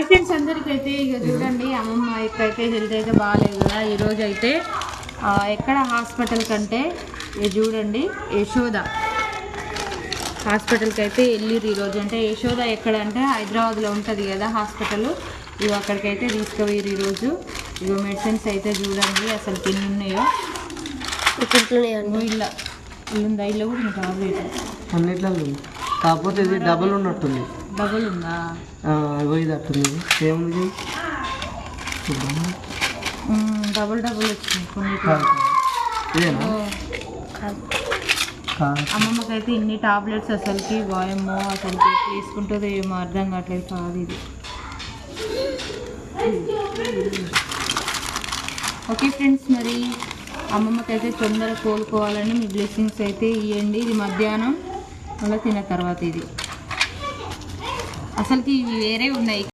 Friends అందరికైతే ఇక చూడండి అమ్మమ్మకైతే health అయితే బాగాలేదు కదా ఈరోజు అయితే ఎక్కడ హాస్పిటల్ కంటే ఇది చూడండి యశోద హాస్పిటల్కి అయితే వెళ్ళిర్రు ఈరోజు. అంటే యశోద ఎక్కడ అంటే హైదరాబాద్లో ఉంటుంది కదా హాస్పిటల్, ఇవి అక్కడికైతే తీసుకుపోయారు ఈరోజు. ఇగో మెడిసిన్స్ అయితే చూడండి అసలు ఎన్ని ఉన్నాయో. ఇల్లు ఉందా? ఇల్లు కూడా ఇంకా అన్నిట్లో కాకపోతే ఇది డబుల్ ఉన్నట్టుంది. డబుల్ ఉందా? ఇది అట్టుంది. ఏముంది డబుల్ వచ్చింది కొన్ని. అమ్మమ్మకైతే ఇన్ని టాబ్లెట్స్ అసలుకి వాయమ్మో అసలుకి తీసుకుంటుందో ఏమో అర్థం కావట్లేదు. కాదు ఇది. ఓకే ఫ్రెండ్స్, మరి అమ్మమ్మకైతే తొందరగా కోలుకోవాలని మీ బ్లెస్సింగ్స్ అయితే ఇవ్వండి. ఇది మధ్యాహ్నం మళ్ళీ తిన్న తర్వాత ఇది అసలుకి ఇవి వేరే ఉన్నాయి.